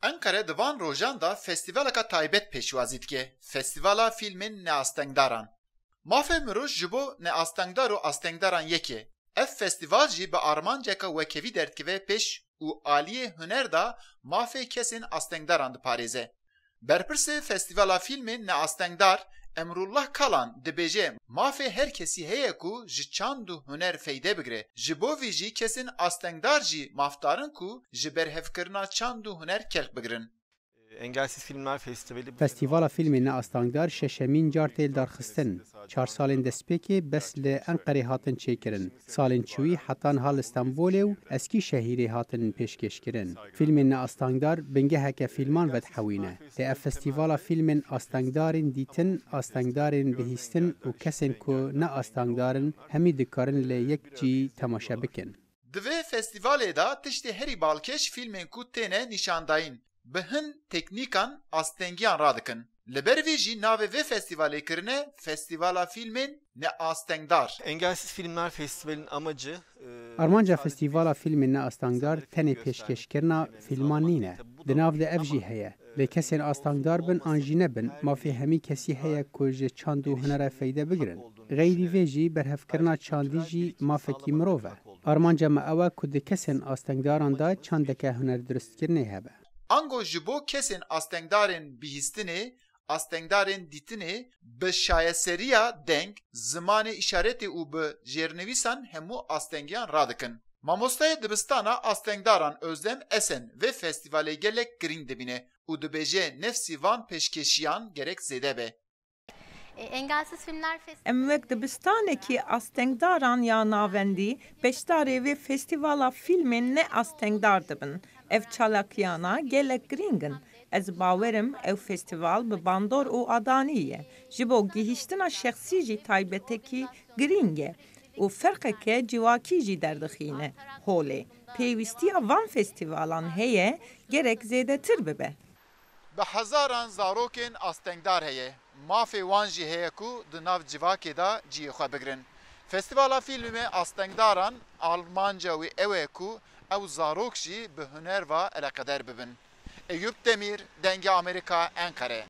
Ankara divan rojan da festivalaka taybet pêşwazî dike. Festivala fîlmên neastengdaran. Mafê mirov ji bo neastengdar û astengdaran yekê. Ev festival jî bi armanceka wekevî derdikeve pêş û aliyê huner da mafê kesên astengdaran diparêze. Berpirsê festivala fîlmên neastengdar Emrullah Kalan dibêje mafê her kesî heye ku ji çand û huner feyde bigire. Ji bo vî jî kesên astengdar jî mafdarin ku ji berhevkirina çand û huner kelk bigirin. Engelsiz Filmler Festivali Festîvala fîlmên neastengdar şeşemîn car tê darxistin. 4 salên destpêkê bes li Enqerê hatin çêkirin. Salên çûyî hetan hal Stenbolê û Eskîşehîrê hatin pêşkêşkirin. Fîlmên neastengdar bingeheke fîlman vedhewîne. Li ev festîvala fîlmên astengdarên dîtin, astengdarên bihîstin û kesên ku neastengdarin hemî dikarin lê yek cî temaşe bikin. Di vê festîvalê da tiştê herî balkêş fîlmên ku têne nîşandayîn. Bi hin teknîkan astengiyan radikin. Li ber vê jî navê vê festivalê kirine Festivala Fîlmên Neastengdar. Engelsiz Filmler Festivali'nin amacı Armanca festîvala fîlmên neastengdar tenê pêşkêşkirina fîlman nîne. Di nav de ev jî heye. Lê kesên astengdar bin an jî nebin, mafê hemî kesî heye ku ji çand û hunera feyde bigirin. Geyrî vê jî berhevkirina çandî jî mafekî mirov e. Armanca me ew e ku di kesên astengdaran da çandeke hunerdiristkirinê hebe. Ango ji bo kesên astengdarên bihîstinê, astengdarên dîtinê bi şayeseriya deng, zimanê îşaretê û bi jêrnivîsan hemû astengiyan radikin. Mamostaya dibistana astengdaran Özlem Esen vê festivalê gelek girîng dibîne û dibêje nefsî van pêşkêşiyan gerek zêde be. Engelsiz Filmler Festivali Em wek dibistanekî astengdaran ya navendî beşdarê vê festîvala fîlmên neastengdar dibin. Ev çalakiyana gelek girîng in. Ez bawerim ev festival bi bandor û adanî ye. Ji bo gihîştina şexsî jî taybetekî girîng e û ferqeke civakî jî derdixîne. Holê, pêwîstiya van festivalan heye gerek zêdetir bibe. Bi hezaran zarokên astengdar heye. Mafê wan jî heye ku di nav civakê da ciyê xwe bigirin. Festivala fîlmê astengdaran Almanca wê ew e ku ew zarok jî bi huner ve eleqeder bibin. Eyüp Demir, Denge Amerika, Ankara.